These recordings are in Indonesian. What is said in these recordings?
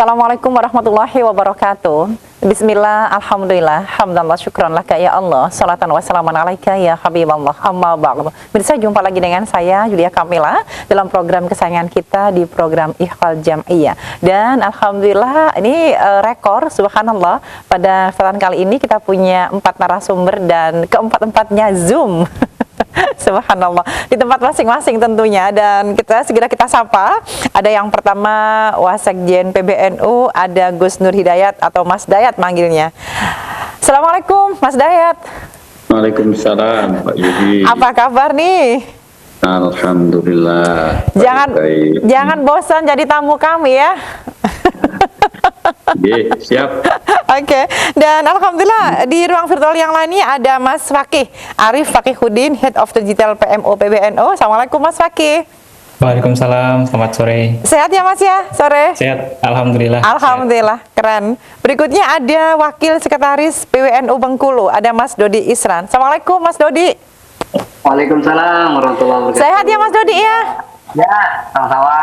Assalamualaikum warahmatullahi wabarakatuh. Bismillah, alhamdulillah, hamdallah, syukran laka ya Allah, salatan wa salaman alaika ya habiballah, amma ba'du. Bisa jumpa lagi dengan saya, Yulia Kamila, dalam program kesayangan kita di program Ikhwal Jam'iyah. Dan alhamdulillah, ini rekor, subhanallah, pada kesempatan kali ini kita punya 4 narasumber dan keempat-empatnya Zoom. Subhanallah, di tempat masing-masing tentunya, dan segera kita sapa. Ada yang pertama Wasekjen PBNU, ada Gus Nur Hidayat atau Mas Dayat manggilnya. Assalamualaikum Mas Dayat. Waalaikumsalam Pak Yudi. Apa kabar nih? Alhamdulillah. Jangan bosan jadi tamu kami ya. Siap. Oke. Dan alhamdulillah di ruang virtual yang lainnya ada Mas Fakih Arif Fakihuddin, Head of Digital PMO PBNU. Assalamualaikum Mas Fakih. Waalaikumsalam, selamat sore. Sehat ya Mas ya? Sore? Sehat, alhamdulillah. Alhamdulillah, sehat. Keren. Berikutnya ada Wakil Sekretaris PWNU Bengkulu, ada Mas Dodi Isran. Assalamualaikum Mas Dodi. Waalaikumsalam warahmatullahi wabarakatuh. Sehat ya Mas Dodi ya? Ya, sama-sama.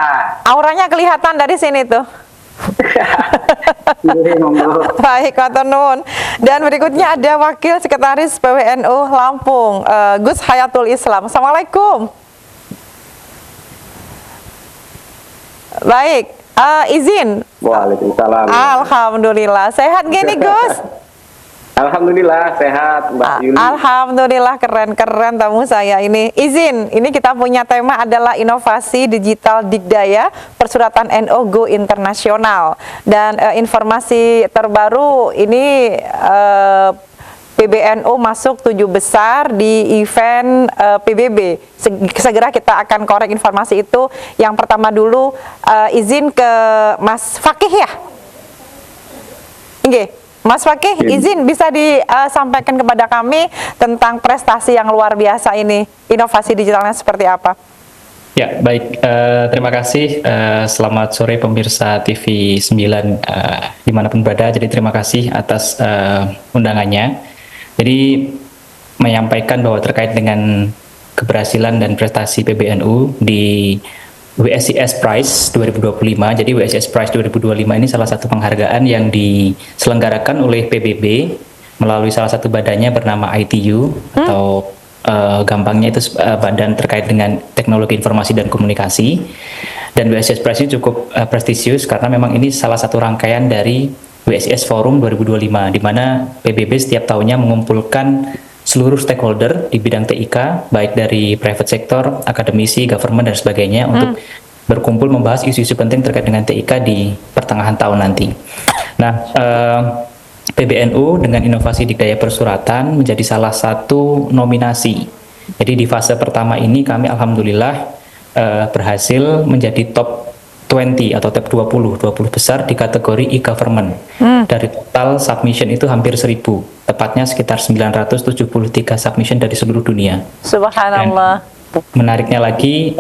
Auranya kelihatan dari sini tuh. Baik, Kotonun. Dan berikutnya ada Wakil Sekretaris PWNU Lampung, Gus Hayatul Islam. Assalamualaikum. Baik, izin. Waalaikumsalam. Alhamdulillah. Sehat gini Gus? Alhamdulillah sehat Mbak Yuli. Alhamdulillah, keren-keren tamu saya ini. Izin, ini kita punya tema adalah inovasi digital Digdaya Persuratan NU Go Internasional. Dan informasi terbaru ini PBNU masuk 7 besar di event PBB. Segera kita akan korek informasi itu. Yang pertama dulu izin ke Mas Fakih ya. Oke. Mas Fakih, izin bisa disampaikan kepada kami tentang prestasi yang luar biasa ini, inovasi digitalnya seperti apa? Ya, baik. Terima kasih. Selamat sore pemirsa TV 9 dimanapun berada. Jadi terima kasih atas undangannya. Jadi menyampaikan bahwa terkait dengan keberhasilan dan prestasi PBNU di WSIS Prize 2025. Jadi WSIS Prize 2025 ini salah satu penghargaan yang diselenggarakan oleh PBB melalui salah satu badannya bernama ITU atau gampangnya itu badan terkait dengan teknologi informasi dan komunikasi. Dan WSIS Prize ini cukup prestisius karena memang ini salah satu rangkaian dari WSIS Forum 2025 di mana PBB setiap tahunnya mengumpulkan seluruh stakeholder di bidang TIK, baik dari private sector, akademisi, government, dan sebagainya, untuk berkumpul membahas isu-isu penting terkait dengan TIK di pertengahan tahun nanti. Nah, PBNU dengan inovasi Digdaya Persuratan menjadi salah satu nominasi. Jadi di fase pertama ini kami alhamdulillah berhasil menjadi top 20 atau top 20 besar di kategori e-government. Dari total submission itu hampir 1.000, tepatnya sekitar 973 submission dari seluruh dunia. Subhanallah. Dan menariknya lagi,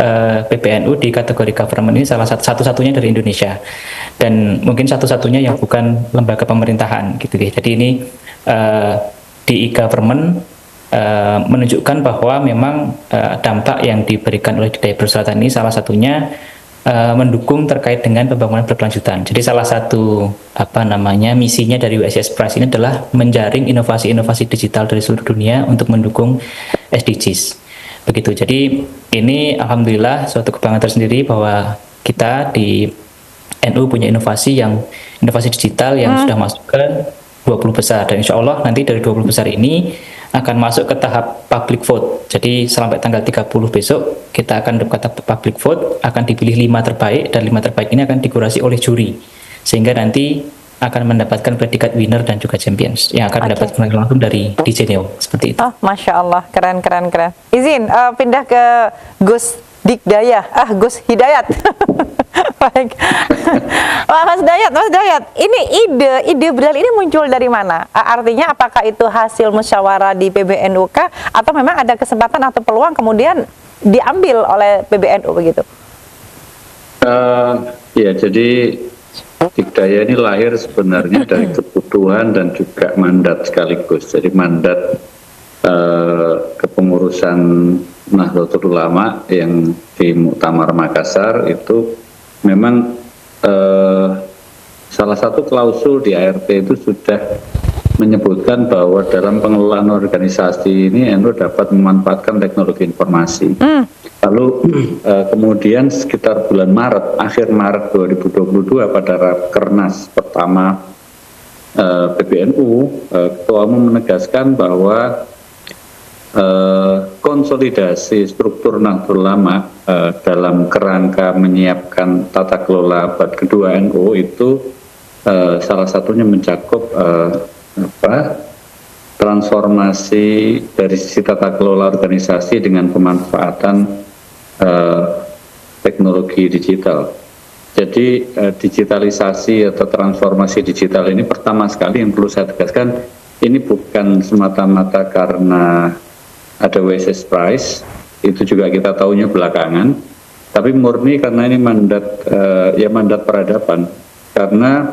PBNU di kategori government ini salah satu-satunya dari Indonesia, dan mungkin satu-satunya yang bukan lembaga pemerintahan gitu ya. Jadi ini di e-government menunjukkan bahwa memang dampak yang diberikan oleh Digdaya Persuratan ini salah satunya mendukung terkait dengan pembangunan berkelanjutan. Jadi salah satu misinya dari WSIS Prize ini adalah menjaring inovasi-inovasi digital dari seluruh dunia untuk mendukung SDGs. Begitu. Jadi ini alhamdulillah suatu kebanggaan tersendiri bahwa kita di NU punya inovasi digital yang sudah masuk ke 20 besar, dan insya Allah nanti dari 20 besar ini akan masuk ke tahap public vote. Jadi sampai tanggal 30 besok kita akan ke tahap public vote, akan dipilih 5 terbaik, dan 5 terbaik ini akan dikurasi oleh juri, sehingga nanti akan mendapatkan predikat winner dan juga champions yang akan mendapat penilaian langsung dari DJ Neo, seperti itu. Oh, Masya Allah, keren. Izin pindah ke Gus Digdaya, Gus Hidayat. Baik. Mas Dayat, ini ide Brilliant ini muncul dari mana? Artinya apakah itu hasil musyawarah di PBNU kah, atau memang ada kesempatan atau peluang kemudian diambil oleh PBNU begitu? Ya, jadi Digdaya ini lahir sebenarnya dari kebutuhan dan juga mandat sekaligus. Jadi mandat kepengurusan Nahdlatul Ulama yang di Muktamar Makassar itu memang salah satu klausul di ART itu sudah menyebutkan bahwa dalam pengelolaan organisasi ini NU dapat memanfaatkan teknologi informasi. Lalu kemudian sekitar bulan Maret, akhir Maret 2022 pada Rakernas pertama PBNU, Ketua Umum menegaskan bahwa konsolidasi struktur Nahdlatul Ulama dalam kerangka menyiapkan tata kelola abad kedua NU itu salah satunya mencakup transformasi dari sisi tata kelola organisasi dengan pemanfaatan teknologi digital. Jadi digitalisasi atau transformasi digital ini pertama sekali yang perlu saya tegaskan, ini bukan semata-mata karena ada WSS Prize, itu juga kita tahunya belakangan, tapi murni karena ini mandat peradaban. Karena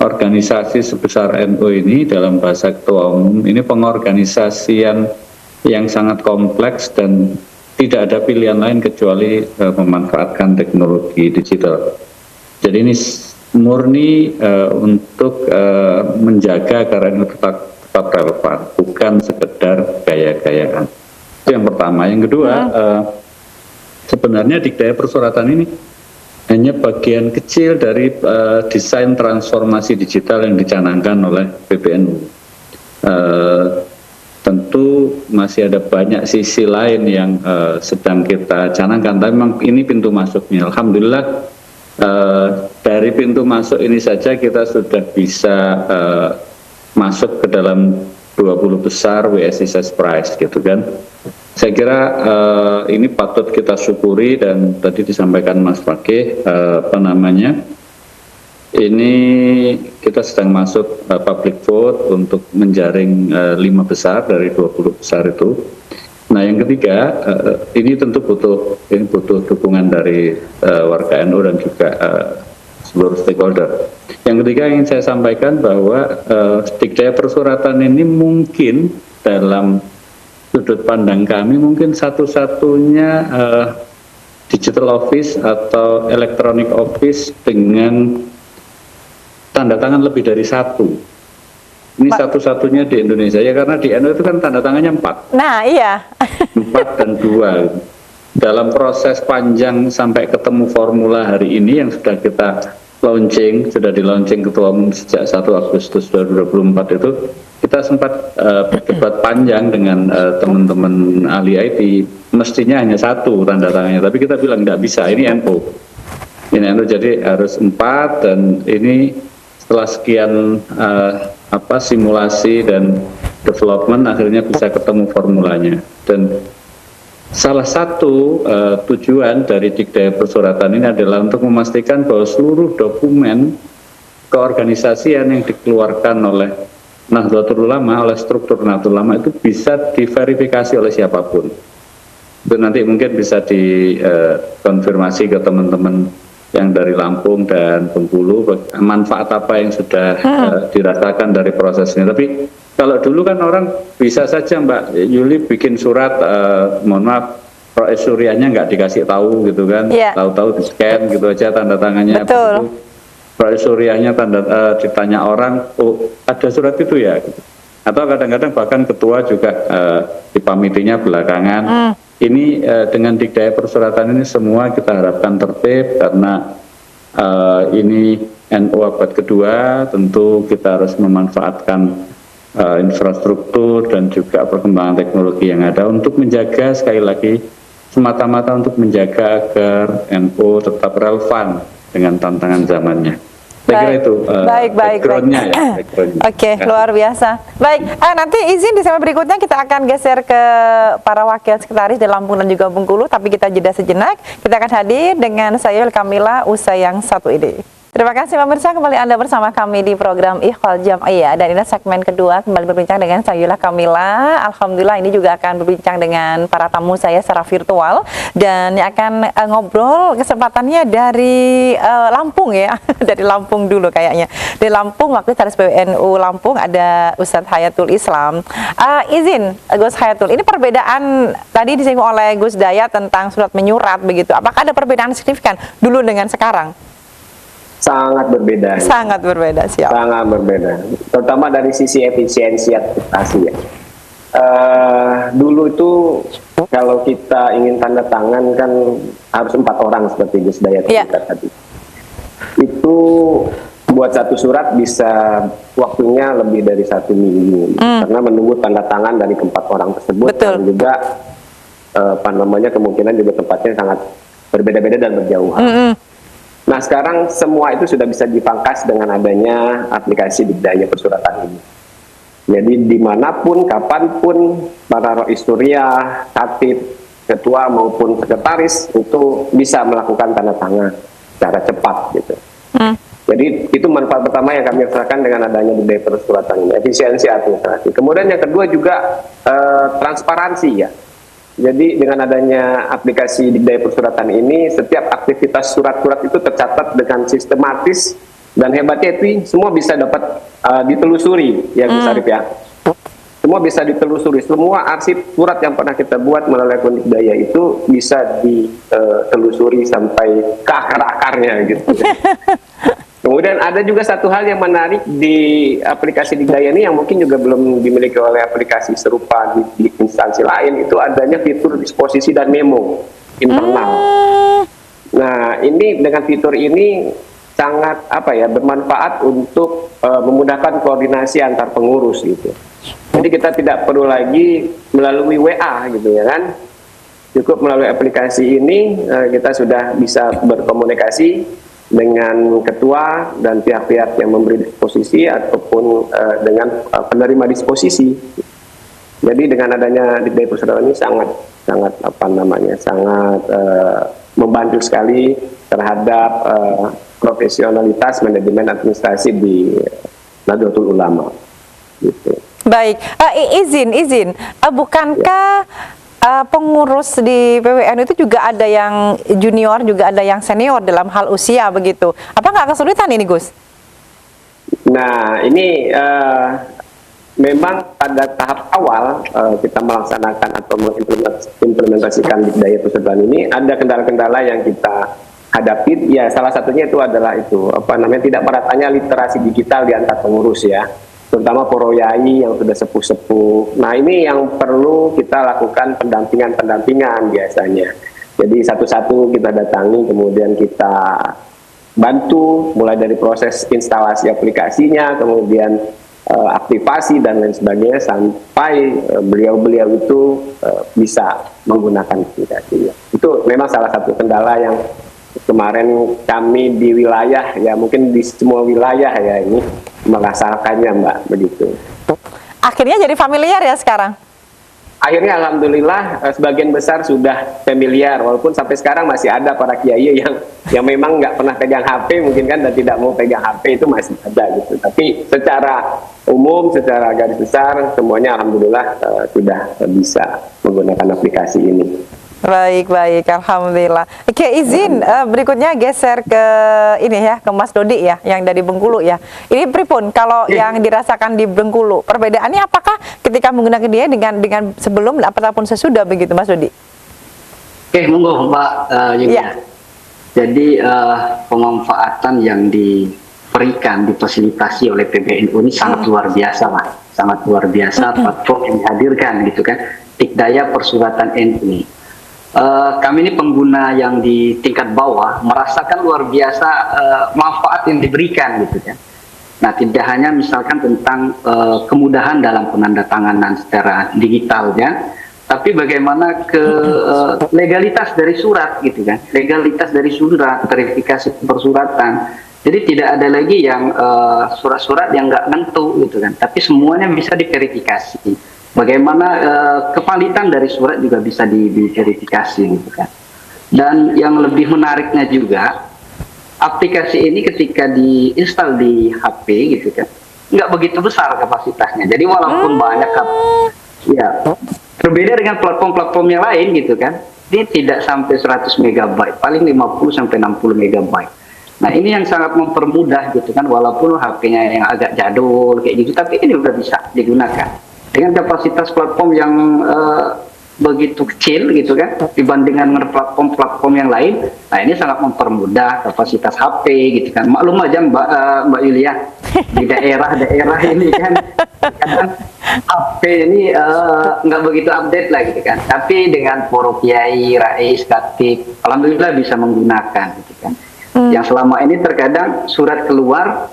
organisasi sebesar NU ini dalam bahasa Ketua Umum ini pengorganisasian yang sangat kompleks dan tidak ada pilihan lain kecuali memanfaatkan teknologi digital. Jadi ini murni untuk menjaga agar NU tetap relevan, bukan sekedar gaya-gayaan. Itu yang pertama. Yang kedua, sebenarnya Dikdaya Persuratan ini hanya bagian kecil dari desain transformasi digital yang dicanangkan oleh PBNU. Tentu masih ada banyak sisi lain yang sedang kita canangkan, tapi memang ini pintu masuknya. Alhamdulillah dari pintu masuk ini saja kita sudah bisa masuk ke dalam 20 besar WSS Prize gitu kan. Saya kira ini patut kita syukuri, dan tadi disampaikan Mas Fakih ini kita sedang masuk public vote untuk menjaring 5 besar dari 20 besar itu. Nah yang ketiga, ini tentu butuh dukungan dari warga NU dan juga seluruh stakeholder. Yang ketiga ingin saya sampaikan bahwa Dikdaya Persuratan ini mungkin dalam sudut pandang kami mungkin satu-satunya digital office atau electronic office dengan tanda tangan lebih dari satu. Ini satu-satunya di Indonesia ya, karena di NU itu kan tanda tangannya 4. Nah iya. 4 dan 2. Dalam proses panjang sampai ketemu formula hari ini yang sudah kita launching, sudah di-launching Ketua Umum sejak 1 Agustus 2024 itu, kita sempat berdebat panjang dengan teman-teman ahli IT, mestinya hanya 1 tanda tangannya, tapi kita bilang nggak bisa, ini NU. Ini NU, jadi harus 4, dan ini setelah sekian simulasi dan development akhirnya bisa ketemu formulanya. Dan salah satu tujuan dari Dikdaya Persuratan ini adalah untuk memastikan bahwa seluruh dokumen keorganisasian yang dikeluarkan oleh Nahdlatul Ulama, oleh struktur Nahdlatul Ulama itu bisa diverifikasi oleh siapapun. Itu nanti mungkin bisa dikonfirmasi ke teman-teman yang dari Lampung dan Bengkulu, manfaat apa yang sudah dirasakan dari proses ini. Tapi kalau dulu kan orang bisa saja Mbak Yuli bikin surat, mohon maaf, proesurianya nggak dikasih tahu gitu kan, tahu-tahu di scan gitu aja tanda tangannya. Betul. Proesurianya ditanya orang, oh ada surat itu ya, gitu. Atau kadang-kadang bahkan ketua juga dipamitinya belakangan. Ini dengan Dikdaya Persuratan ini semua kita harapkan tertib, karena ini NU abad kedua, tentu kita harus memanfaatkan infrastruktur dan juga perkembangan teknologi yang ada untuk menjaga, sekali lagi, semata-mata untuk menjaga agar NU tetap relevan dengan tantangan zamannya. Saya kira itu background-nya ya. Oke, luar biasa. Baik, nanti izin di segmen berikutnya kita akan geser ke para wakil sekretaris di Lampung dan juga Bengkulu, tapi kita jeda sejenak. Kita akan hadir dengan saya Kamila usai yang satu ini. Terima kasih pemirsa, kembali Anda bersama kami di program Ikhwal Jam'iyah, dan ini segmen kedua kembali berbincang dengan Sayyidah Kamila. Alhamdulillah ini juga akan berbincang dengan para tamu saya secara virtual, dan yang akan ngobrol kesempatannya dari Lampung ya, dari Lampung dulu kayaknya. Di Lampung, waktu Sekretaris PBNU Lampung ada Ustadz Hayatul Islam. Izin Gus Hayatul, ini perbedaan tadi disinggung oleh Gus Dayat tentang surat menyurat begitu. Apakah ada perbedaan signifikan dulu dengan sekarang? sangat berbeda. Sangat berbeda, siap. Sangat berbeda. Terutama dari sisi efisiensi administrasi ya. Dulu itu kalau kita ingin tanda tangan kan harus 4 orang seperti Gus Dayat Iya. tadi. Itu buat satu surat bisa waktunya lebih dari 1 minggu karena menunggu tanda tangan dari keempat orang tersebut. Betul. Dan juga kemungkinan juga tempatnya sangat berbeda-beda dan berjauhan. Nah sekarang semua itu sudah bisa dipangkas dengan adanya aplikasi Digdaya Persuratan ini. Jadi dimanapun, kapanpun para roh historia, khatib, ketua maupun sekretaris itu bisa melakukan tanda tangan secara cepat gitu. Jadi itu manfaat pertama yang kami rasakan dengan adanya Digdaya Persuratan ini, efisiensi administrasi. Kemudian yang kedua juga transparansi ya. Jadi dengan adanya aplikasi Digdaya Persuratan ini, setiap aktivitas surat-surat itu tercatat dengan sistematis dan hebatnya itu semua bisa dapat ditelusuri ya Gus Arif ya. Semua bisa ditelusuri, semua arsip surat yang pernah kita buat melalui akun Digdaya itu bisa ditelusuri sampai ke akar-akarnya gitu. Kemudian ada juga satu hal yang menarik di aplikasi Digdaya ini yang mungkin juga belum dimiliki oleh aplikasi serupa di instansi lain, itu adanya fitur disposisi dan memo internal. Nah, ini dengan fitur ini sangat bermanfaat untuk memudahkan koordinasi antar pengurus gitu. Jadi kita tidak perlu lagi melalui WA gitu ya kan. Cukup melalui aplikasi ini kita sudah bisa berkomunikasi dengan ketua dan pihak-pihak yang memberi disposisi ataupun dengan penerima disposisi. Jadi dengan adanya Digdaya Persuratan ini sangat membantu sekali terhadap profesionalitas manajemen administrasi di Nahdlatul Ulama. Gitu. Baik, izin, bukankah pengurus di PWN itu juga ada yang junior, juga ada yang senior dalam hal usia begitu? Apa nggak kesulitan ini, Gus? Nah, ini memang pada tahap awal kita melaksanakan atau mengimplementasikan Digdaya Persuratan ini ada kendala-kendala yang kita hadapi. Ya, salah satunya itu adalah tidak meratanya literasi digital di antar pengurus ya. Terutama poroyai yang sudah sepuh-sepuh. Nah ini yang perlu kita lakukan pendampingan biasanya. Jadi satu-satu kita datangi, kemudian kita bantu mulai dari proses instalasi aplikasinya, kemudian aktivasi dan lain sebagainya sampai beliau-beliau itu bisa menggunakan aplikasinya. Itu memang salah satu kendala yang kemarin kami di wilayah ya, mungkin di semua wilayah ya ini merasakannya Mbak, begitu. Akhirnya jadi familiar ya sekarang? Akhirnya alhamdulillah sebagian besar sudah familiar, walaupun sampai sekarang masih ada para kiai yang memang nggak pernah pegang HP mungkin kan, dan tidak mau pegang HP itu masih ada gitu. Tapi secara umum, secara garis besar semuanya alhamdulillah sudah bisa menggunakan aplikasi ini. Baik, alhamdulillah. Oke, izin berikutnya geser ke ini ya, ke Mas Dodi ya, yang dari Bengkulu ya. Ini pripun kalau yang dirasakan di Bengkulu? Perbedaannya apakah ketika menggunakan dia dengan sebelum ataupun sesudah begitu, Mas Dodi? Oke, monggo Mbak Yuni. Ya. Jadi pemanfaatan yang diberikan, difasilitasi oleh PBNU ini sangat luar biasa lah, sangat luar biasa platform yang dihadirkan gitu kan, Digdaya Persuratan NU. Kami ini pengguna yang di tingkat bawah merasakan luar biasa manfaat yang diberikan gitu kan. Nah, tidak hanya misalkan tentang kemudahan dalam penandatanganan secara digitalnya, tapi bagaimana ke legalitas dari surat gitu kan, legalitas dari surat, verifikasi persuratan. Jadi tidak ada lagi yang surat-surat yang nggak nentu gitu kan, tapi semuanya bisa diverifikasi. Bagaimana kevalidan dari surat juga bisa diverifikasi gitu kan. Dan yang lebih menariknya juga, aplikasi ini ketika diinstal di HP gitu kan, nggak begitu besar kapasitasnya. Jadi walaupun banyak ya berbeda dengan platform-platform yang lain gitu kan, ini tidak sampai 100 MB, paling 50 sampai 60 MB. Nah ini yang sangat mempermudah gitu kan, walaupun HP-nya yang agak jadul kayak gitu, tapi ini udah bisa digunakan dengan kapasitas platform yang begitu kecil gitu kan dibandingkan dengan platform-platform yang lain. Nah ini sangat mempermudah kapasitas HP gitu kan. Maklum aja Mbak Yulia, di daerah-daerah ini kan kadang HP ini nggak begitu update lah gitu kan. Tapi dengan Poro Kiai, Rais, Khatib, alhamdulillah bisa menggunakan gitu kan. Yang selama ini terkadang surat keluar,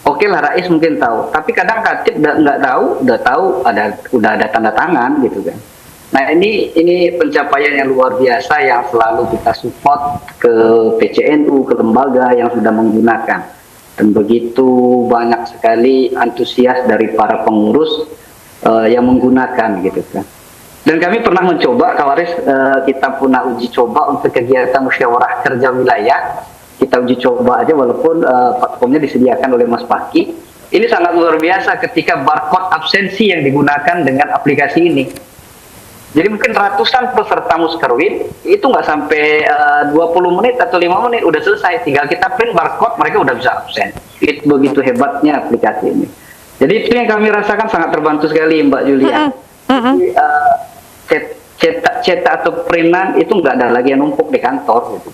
oke lah Rais mungkin tahu, tapi kadang Khatib nggak tahu, udah ada tanda tangan gitu kan. Nah ini pencapaian yang luar biasa yang selalu kita support ke PCNU, ke lembaga yang sudah menggunakan, dan begitu banyak sekali antusias dari para pengurus yang menggunakan gitu kan. Dan kami pernah mencoba, Kawaris, kita pernah uji coba untuk kegiatan musyawarah kerja wilayah. Kita uji coba aja walaupun platformnya disediakan oleh Mas Paki. Ini sangat luar biasa ketika barcode absensi yang digunakan dengan aplikasi ini. Jadi mungkin ratusan peserta muskerwin itu nggak sampai 20 menit atau 5 menit udah selesai. Tinggal kita print barcode, mereka udah bisa absen. Itu begitu hebatnya aplikasi ini. Jadi itu yang kami rasakan sangat terbantu sekali Mbak Julia. Jadi, cetak atau printan itu nggak ada lagi yang numpuk di kantor gitu.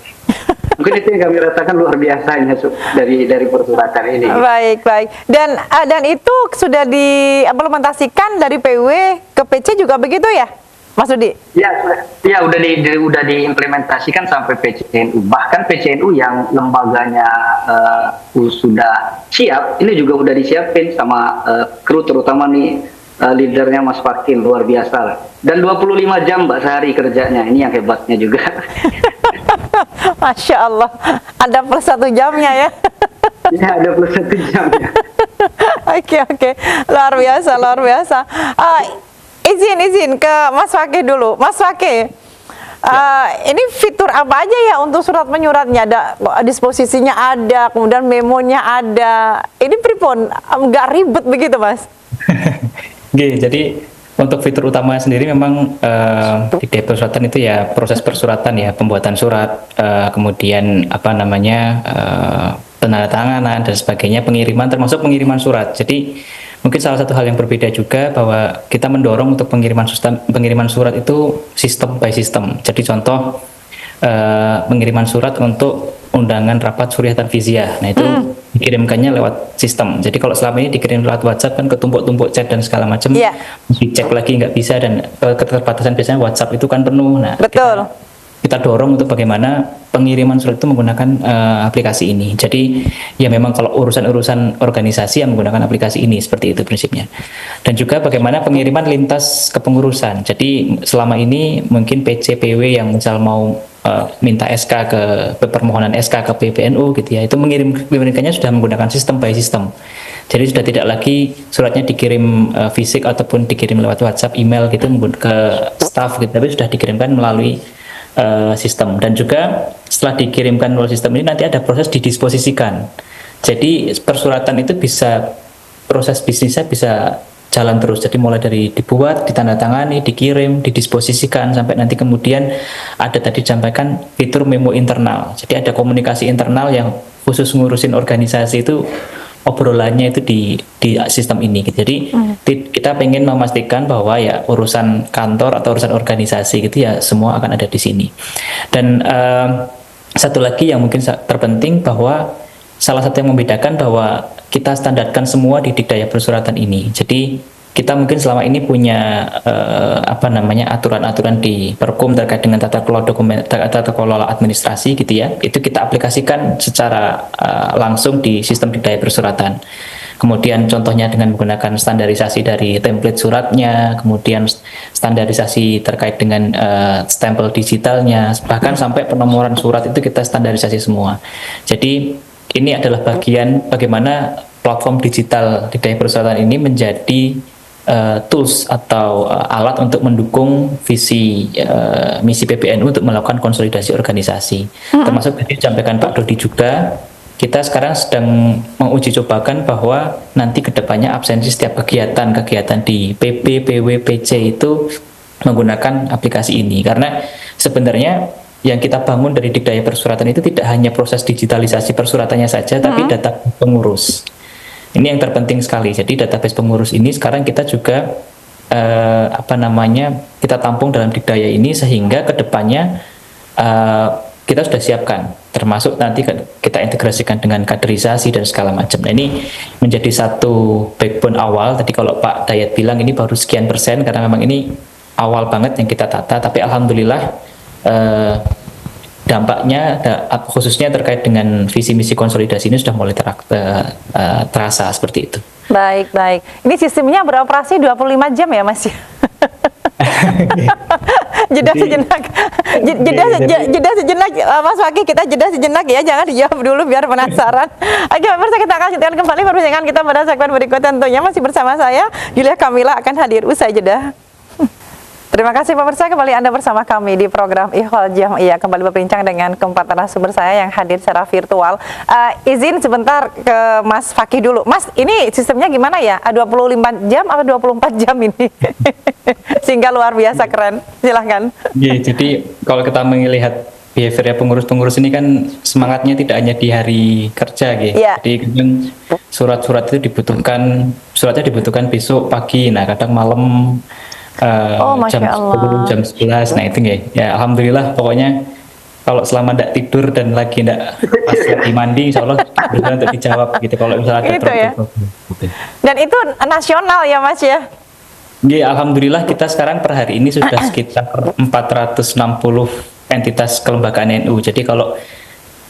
Mungkin itu yang kami rasakan luar biasanya dari persuratan ini. Baik. Dan itu sudah diimplementasikan dari PW ke PC juga begitu ya, Mas Rudi? Ya udah diimplementasikan sampai PCNU. Bahkan PCNU yang lembaganya sudah siap, ini juga udah disiapin sama kru, terutama nih leadernya Mas Fakin, luar biasa lah. Dan 25 jam Mbak sehari kerjanya, ini yang hebatnya juga. Masya Allah, ada plus 1 jamnya ya. Ya, ada plus 1 jamnya. Oke, luar biasa. Izin ke Mas Fakih dulu. Mas Fakih, ini fitur apa aja ya untuk surat menyuratnya? Ada disposisinya ada, kemudian memonya ada. Ini pripun, nggak ribet begitu, Mas? Oke, jadi untuk fitur utama sendiri memang di persuratan itu ya proses persuratan ya, pembuatan surat, kemudian penandatanganan dan sebagainya, pengiriman, termasuk pengiriman surat. Jadi mungkin salah satu hal yang berbeda juga bahwa kita mendorong untuk pengiriman surat itu sistem by sistem. Jadi contoh pengiriman surat untuk undangan rapat Suriah Tanfiziyah. Nah itu dikirimkannya lewat sistem. Jadi kalau selama ini dikirim lewat WhatsApp kan ketumpuk-tumpuk chat dan segala macam, dicek lagi nggak bisa, dan keterbatasan biasanya WhatsApp itu kan penuh. Nah, betul. Kita dorong untuk bagaimana pengiriman surat itu menggunakan aplikasi ini. Jadi ya memang kalau urusan-urusan organisasi yang menggunakan aplikasi ini, seperti itu prinsipnya. Dan juga bagaimana pengiriman lintas kepengurusan. Jadi selama ini mungkin PCPW yang misal mau minta SK ke permohonan SK ke PBNU gitu ya, itu mengirimkannya sudah menggunakan sistem by sistem. Jadi sudah tidak lagi suratnya dikirim fisik ataupun dikirim lewat WhatsApp, email gitu ke staff gitu, tapi sudah dikirimkan melalui sistem. Dan juga setelah dikirimkan melalui sistem ini nanti ada proses didisposisikan. Jadi persuratan itu bisa, proses bisnisnya bisa jalan terus. Jadi mulai dari dibuat, ditandatangani, dikirim, didisposisikan, sampai nanti kemudian ada tadi disampaikan fitur memo internal. Jadi ada komunikasi internal yang khusus ngurusin organisasi itu, obrolannya itu di sistem ini. Jadi kita pengen memastikan bahwa ya urusan kantor atau urusan organisasi gitu ya semua akan ada di sini. Dan satu lagi yang mungkin terpenting bahwa salah satu yang membedakan bahwa kita standarkan semua di Dikdaya Persuratan ini. Jadi kita mungkin selama ini punya aturan-aturan di Perkum terkait dengan tata kelola administrasi gitu ya. Itu kita aplikasikan secara langsung di sistem Dikdaya Persuratan. Kemudian contohnya dengan menggunakan standarisasi dari template suratnya, kemudian standarisasi terkait dengan stempel digitalnya, bahkan sampai penomoran surat itu kita standarisasi semua. Jadi ini adalah bagian bagaimana platform digital Dikdaya Persuratan ini menjadi tools atau alat untuk mendukung visi misi PBNU untuk melakukan konsolidasi organisasi. Termasuk tadi disampaikan Pak Dodi juga, kita sekarang sedang menguji cobakan bahwa nanti kedepannya absensi setiap kegiatan di PP, PW, PC itu menggunakan aplikasi ini. Karena sebenarnya yang kita bangun dari Dikdaya Persuratan itu tidak hanya proses digitalisasi persuratannya saja, tapi data pengurus. Ini yang terpenting sekali. Jadi database pengurus ini sekarang kita juga kita tampung dalam Digdaya ini sehingga kedepannya kita sudah siapkan, termasuk nanti kita integrasikan dengan kaderisasi dan segala macam. Nah, ini menjadi satu backbone awal. Tadi kalau Pak Dayat bilang ini baru sekian persen karena memang ini awal banget yang kita tata, tapi alhamdulillah dampaknya khususnya terkait dengan visi misi konsolidasi ini sudah mulai terasa seperti itu. Baik, baik. Ini sistemnya beroperasi 25 jam ya, Mas? Jeda sejenak. Jeda sejenak, Mas Fakih, kita jeda sejenak ya. Jangan dijawab dulu biar penasaran. Oke, pemirsa, kita akan lanjutkan kembali perbincangan kita pada segmen berikut. Tentunya masih bersama saya, Yulia Kamila, akan hadir usai jeda. Terima kasih pemirsa, kembali Anda bersama kami di program Ikhwal Jam'iyah. Kembali berbincang dengan keempat narasumber saya yang hadir secara virtual. Izin sebentar ke Mas Fakih dulu. Mas, ini sistemnya gimana ya? 25 jam atau 24 jam ini? Sehingga luar biasa keren. Silahkan. Ya, jadi kalau kita melihat behaviornya pengurus-pengurus ini kan semangatnya tidak hanya di hari kerja gitu. Yeah. Jadi kadang surat-surat itu suratnya dibutuhkan besok pagi, nah kadang malam jam 10, jam 11, nah itu ya alhamdulillah pokoknya kalau selama tidak tidur dan lagi tidak pas lagi mandi insya Allah berusaha untuk dijawab gitu kalau misalnya ada gitu ya. gitu. Dan itu nasional ya Mas ya? Ya alhamdulillah kita sekarang per hari ini sudah sekitar 460 entitas kelembagaan NU. Jadi kalau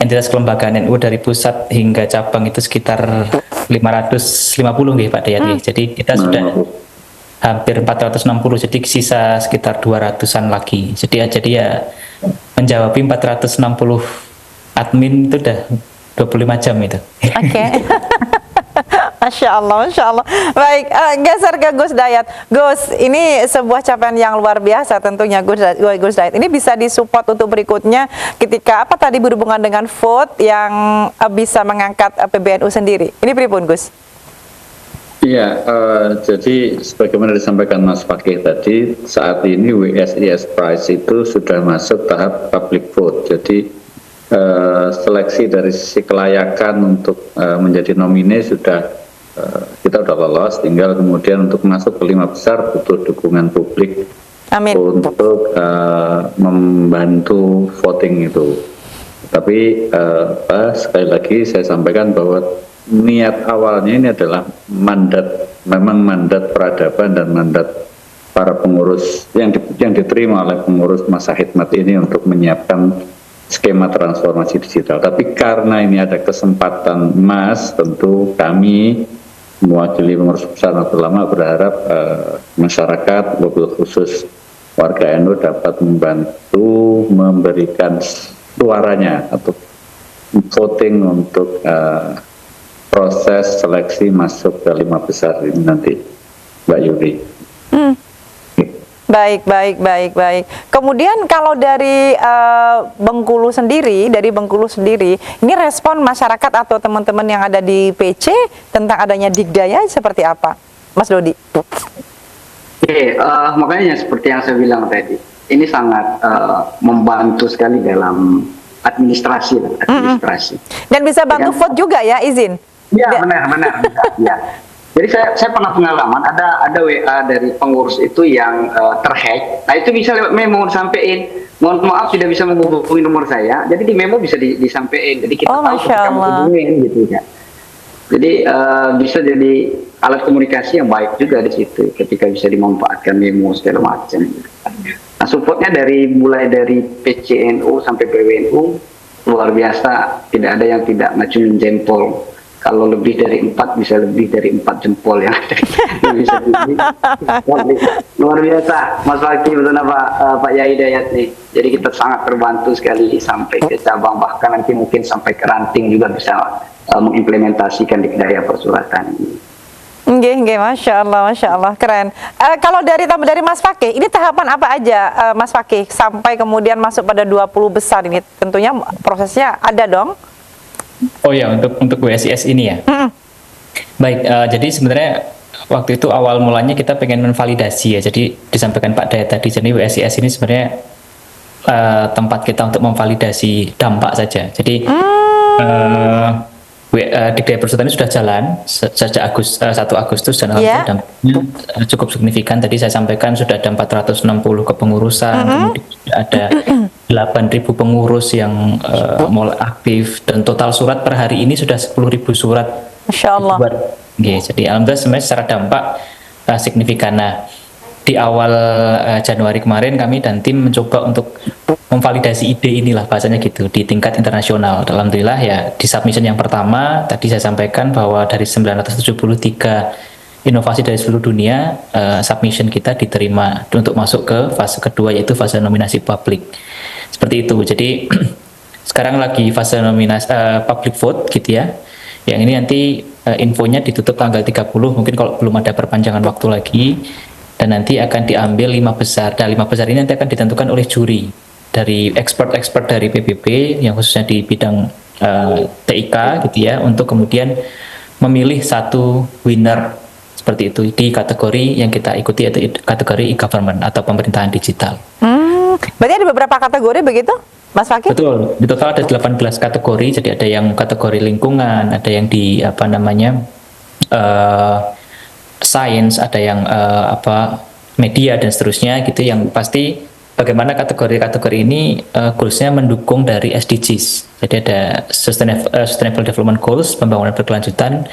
entitas kelembagaan NU dari pusat hingga cabang itu sekitar 550 nih Pak Dayat. Jadi kita sudah hampir 460, jadi sisa sekitar 200-an lagi. Jadi ya menjawab 460 admin itu udah 25 jam itu. Oke. Masya Allah, Masya Allah. Baik, geser ke Gus Dayat. Gus, ini sebuah capaian yang luar biasa tentunya Gus Dayat. Ini bisa disupport untuk berikutnya ketika tadi berhubungan dengan vote yang bisa mengangkat PBNU sendiri. Ini pripun Gus? Iya, jadi sebagaimana disampaikan Mas Fakih tadi, saat ini WSIS Prize itu sudah masuk tahap public vote. Jadi seleksi dari sisi kelayakan untuk menjadi nomine sudah kita sudah lolos, tinggal kemudian untuk masuk ke 5 besar butuh dukungan publik. Amin. Untuk membantu voting itu. Tapi sekali lagi saya sampaikan bahwa niat awalnya ini adalah memang mandat peradaban dan mandat para pengurus yang diterima oleh pengurus masa khidmat ini untuk menyiapkan skema transformasi digital. Tapi karena ini ada kesempatan emas, tentu kami mewakili pengurus besar Nahdlatul Ulama berharap masyarakat, wabil khusus warga NU dapat membantu memberikan suaranya atau voting untuk proses seleksi masuk ke 5 besar ini nanti, Mbak Yuri. Baik. Kemudian kalau dari Bengkulu sendiri, ini respon masyarakat atau teman-teman yang ada di PC tentang adanya Digdaya seperti apa, Mas Dodi? Oke, makanya seperti yang saya bilang tadi, ini sangat membantu sekali dalam administrasi. Dan bisa bantu vote juga ya, izin? Iya, benar. Ya. Jadi saya pernah pengalaman ada WA dari pengurus itu yang terhack. Nah itu bisa lewat memo sampein. Mohon maaf tidak bisa menghubungi nomor saya. Jadi di memo bisa disampaikan. Jadi kita tahu ketika menghubungin gitu ya. Jadi bisa jadi alat komunikasi yang baik juga di situ. Ketika bisa dimanfaatkan memo segala macam. Nah supportnya mulai dari PCNU sampai PWNU luar biasa. Tidak ada yang tidak ngacungin jempol. Kalau lebih dari 4 bisa lebih dari 4 jempol ya. Bisa luar biasa Mas Fakih betul Pak Yai Dayat nih. Jadi kita sangat terbantu sekali sampai ke cabang, bahkan nanti mungkin sampai ke ranting juga bisa mengimplementasikan Digdaya persuratan ini. Nggih, Masya Allah, keren. Kalau dari Mas Fakih, ini tahapan apa aja Mas Fakih sampai kemudian masuk pada 20 besar ini? Tentunya prosesnya ada dong. Oh ya, untuk WSIS ini ya. Baik, jadi sebenarnya waktu itu awal mulanya kita pengen menvalidasi ya. Jadi disampaikan Pak Dayat tadi, jadi WSIS ini sebenarnya tempat kita untuk memvalidasi dampak saja. Jadi Dikdaya Persuratan ini sudah jalan sejak 1 Agustus dan alhamdulillah dampaknya cukup signifikan. Tadi saya sampaikan sudah ada 460 kepengurusan, kemudian sudah ada 8.000 pengurus yang mulai aktif, dan total surat per hari ini sudah 10.000 surat. Masya Allah. Jadi alhamdulillah sebenarnya secara dampak signifikan. Nah, di awal Januari kemarin kami dan tim mencoba untuk memvalidasi ide inilah, bahasanya gitu, di tingkat internasional. Alhamdulillah ya, di submission yang pertama tadi saya sampaikan bahwa dari 973 inovasi dari seluruh dunia, submission kita diterima untuk masuk ke fase kedua, yaitu fase nominasi publik. Seperti itu. Jadi sekarang lagi fase nominasi public vote gitu ya. Yang ini nanti infonya ditutup tanggal 30, mungkin kalau belum ada perpanjangan waktu lagi. Dan nanti akan diambil 5 besar. Dan 5 besar ini nanti akan ditentukan oleh juri dari expert-expert dari PBB yang khususnya di bidang TIK gitu ya, untuk kemudian memilih satu winner seperti itu di kategori yang kita ikuti, yaitu kategori e-government atau pemerintahan digital. Berarti ada beberapa kategori begitu, Mas Fakih? Betul. Di total ada 18 kategori. Jadi ada yang kategori lingkungan, ada yang di sains, ada yang media dan seterusnya gitu, yang pasti bagaimana kategori-kategori ini goals-nya mendukung dari SDGs. Jadi ada Sustainable Development Goals, pembangunan berkelanjutan.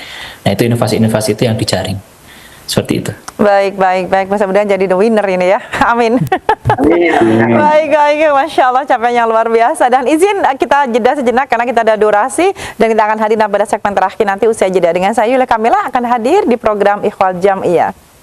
Nah, itu inovasi-inovasi itu yang dijaring. Seperti itu. Baik. Mudah-mudahan jadi the winner ini ya. Amin. Baik. Masya Allah, capaian yang luar biasa. Dan izin kita jeda sejenak karena kita ada durasi, dan kita akan hadir pada segmen terakhir nanti usai jeda. Dengan saya Yulia Kamila akan hadir di program Ikhwal Jam'iyah.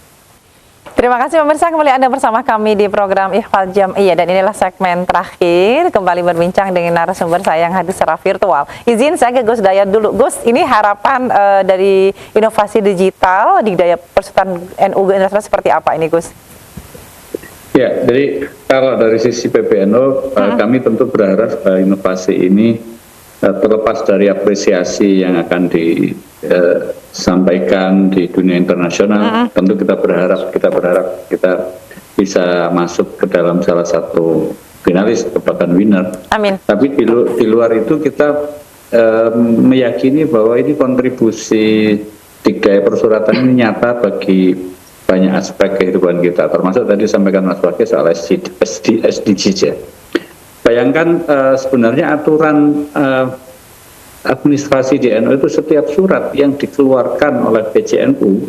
Terima kasih pemirsa, kembali Anda bersama kami di program Ikhwal Jam'iyah, dan inilah segmen terakhir, kembali berbincang dengan narasumber saya yang hadir secara virtual. Izin saya ke Gus Dayat dulu. Gus, ini harapan dari inovasi digital di Dikdaya Persuratan NU Internasional seperti apa ini, Gus? Ya, jadi kalau dari sisi PBNU, kami tentu berharap inovasi ini terlepas dari apresiasi yang akan disampaikan di dunia internasional, tentu kita berharap kita bisa masuk ke dalam salah satu finalis atau bahkan winner. Amin. Tapi di luar itu kita meyakini bahwa ini kontribusi Dikdaya Persuratan ini nyata bagi banyak aspek kehidupan kita, termasuk tadi sampaikan Mas Fakih soal SDGs ya. Bayangkan sebenarnya aturan administrasi di NU itu setiap surat yang dikeluarkan oleh PCNU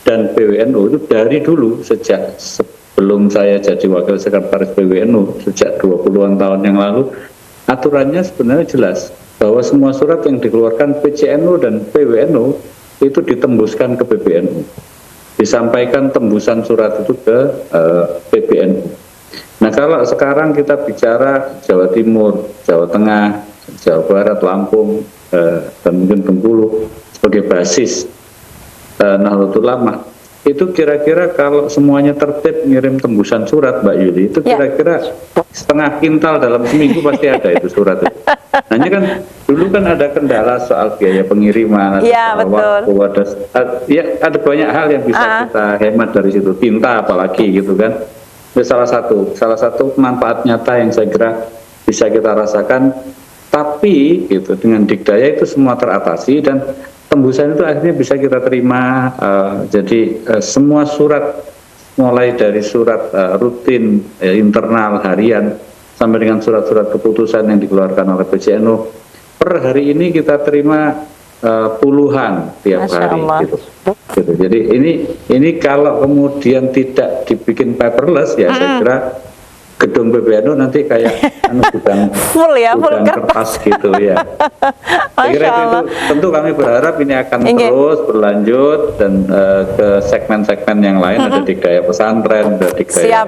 dan PWNU itu dari dulu, sejak sebelum saya jadi wakil sekretaris PWNU sejak 20-an tahun yang lalu, aturannya sebenarnya jelas bahwa semua surat yang dikeluarkan PCNU dan PWNU itu ditembuskan ke PBNU, disampaikan tembusan surat itu ke PBNU. Nah, kalau sekarang kita bicara Jawa Timur, Jawa Tengah, Jawa Barat, Lampung, dan mungkin Bengkulu sebagai basis Nahdlatul Ulama, itu kira-kira kalau semuanya tertib ngirim tembusan surat, Mbak Yuli, itu kira-kira setengah kintal dalam seminggu pasti ada itu surat itu. Hanya kan dulu kan ada kendala soal biaya pengiriman, ada banyak hal yang bisa kita hemat dari situ, tinta apalagi gitu kan. Itu salah satu manfaat nyata yang saya kira bisa kita rasakan. Tapi gitu, dengan Dikdaya itu semua teratasi dan tembusan itu akhirnya bisa kita terima. Jadi semua surat, mulai dari surat rutin internal harian sampai dengan surat-surat keputusan yang dikeluarkan oleh PCNU, per hari ini kita terima puluhan tiap hari gitu. Jadi ini kalau kemudian tidak dibikin paperless ya, saya kira gedung PBNU nanti kayak bukan full kertas gitu ya. Saya kira itu tentu kami berharap ini akan terus berlanjut dan ke segmen-segmen yang lain, ada Dikdaya pesantren, ada Dikdaya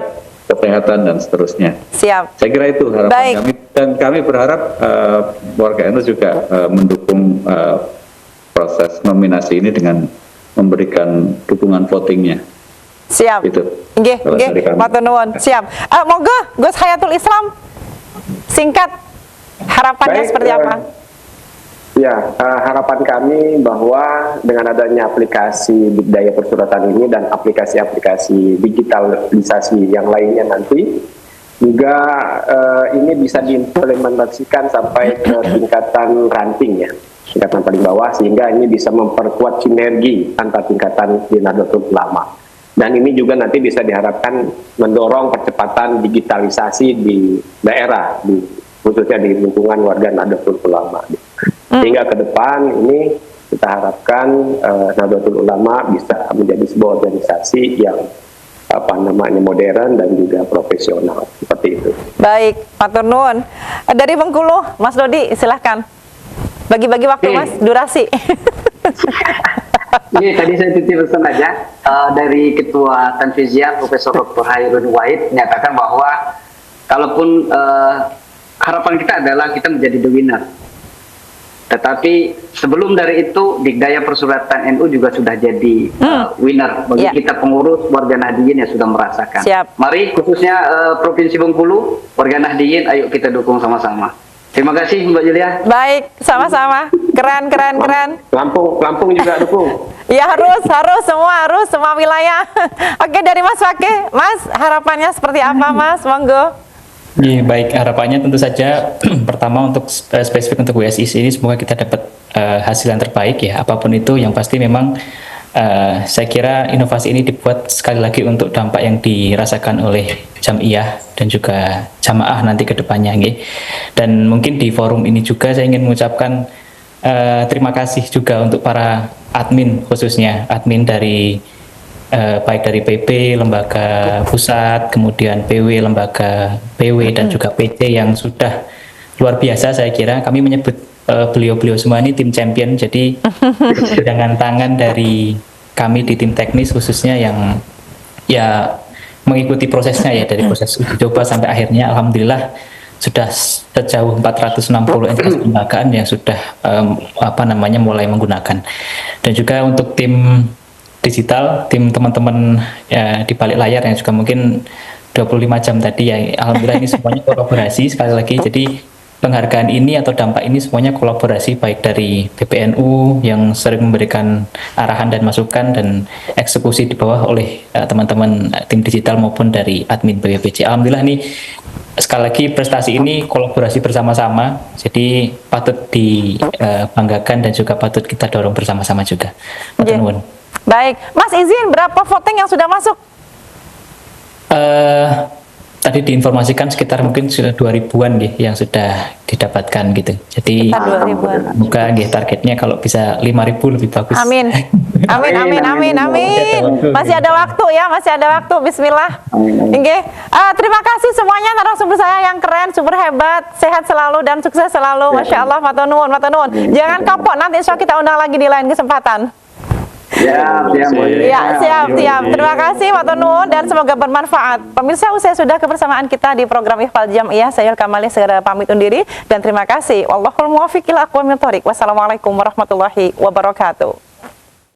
kesehatan dan seterusnya. Siap. Saya kira itu harapan kami, dan kami berharap warga NU juga mendukung proses nominasi ini dengan memberikan dukungan votingnya. Siap. Itu. Nggih, matur nuwun. Siap. Monggo Gus Hayatul Islam, singkat harapannya seperti apa? Ya, harapan kami bahwa dengan adanya aplikasi Dikdaya Persuratan ini dan aplikasi-aplikasi digitalisasi yang lainnya nanti, Juga ini bisa diimplementasikan sampai ke tingkatan ranting ya, tingkatan paling bawah, sehingga ini bisa memperkuat sinergi antar tingkatan di Nahdlatul Ulama. Dan ini juga nanti bisa diharapkan mendorong percepatan digitalisasi di daerah, khususnya di lingkungan warga Nahdlatul Ulama. Sehingga ke depan ini kita harapkan Nahdlatul Ulama bisa menjadi sebuah organisasi yang modern dan juga profesional, seperti itu. Baik, matur nuwun. Dari Bengkulu, Mas Dodi, silahkan. Bagi-bagi waktu, Mas, durasi. Ini tadi saya titip pesan aja dari Ketua Tanfiziyah Profesor Dr. Hairun Wahid menyatakan bahwa kalaupun harapan kita adalah kita menjadi the winner. Tetapi sebelum dari itu, Dikdaya Persuratan NU juga sudah jadi winner bagi kita pengurus warga Nahdliyin yang sudah merasakan. Siap. Mari khususnya Provinsi Bengkulu, warga Nahdliyin, ayo kita dukung sama-sama. Terima kasih Mbak Julia. Baik, sama-sama. Keren. Lampung juga dukung. Ya harus semua wilayah. Oke, dari Mas Fakih, Mas harapannya seperti apa, Mas? Monggo. Iya, baik, harapannya tentu saja pertama untuk spesifik untuk WSI ini semoga kita dapat hasil yang terbaik ya, apapun itu. Yang pasti memang saya kira inovasi ini dibuat sekali lagi untuk dampak yang dirasakan oleh Jam'iyah dan juga jamaah nanti ke depannya. Dan mungkin di forum ini juga saya ingin mengucapkan terima kasih juga untuk para admin, khususnya admin dari baik dari PP, lembaga pusat, kemudian PW, lembaga PW, dan juga PT yang sudah luar biasa. Saya kira kami menyebut beliau-beliau semua ini tim champion, jadi dengan tangan dari kami di tim teknis khususnya yang ya mengikuti prosesnya ya, dari proses uji coba sampai akhirnya alhamdulillah sudah sejauh 460 entitas kelembagaan yang sudah mulai menggunakan. Dan juga untuk tim digital, tim teman-teman ya, di balik layar yang juga mungkin 25 jam tadi ya, alhamdulillah ini semuanya kolaborasi sekali lagi. Jadi penghargaan ini atau dampak ini semuanya kolaborasi baik dari PPNU yang sering memberikan arahan dan masukan dan eksekusi di bawah oleh teman-teman tim digital maupun dari admin BPPC. Alhamdulillah ini sekali lagi prestasi ini kolaborasi bersama-sama, jadi patut dibanggakan dan juga patut kita dorong bersama-sama juga. Baik, Mas izin berapa voting yang sudah masuk? Tadi diinformasikan sekitar mungkin sudah 2000-an yang sudah didapatkan gitu. Jadi semoga targetnya kalau bisa 5.000 lebih bagus. Amin. Masih ada waktu ya, masih ada waktu. Bismillah. Terima kasih semuanya narasumber saya yang keren, super hebat, sehat selalu dan sukses selalu. Masya Allah, matur nuwun. Jangan kapok, nanti insya Allah kita undang lagi di lain kesempatan. Siap. Terima kasih matur nuwun dan semoga bermanfaat. Pemirsa, usai sudah kebersamaan kita di program Ikhfal Jam'iyah, saya Kamali segera pamit undur diri dan terima kasih. Wallahul muwaffiq ila aqwamit thoriq. Wassalamualaikum warahmatullahi wabarakatuh.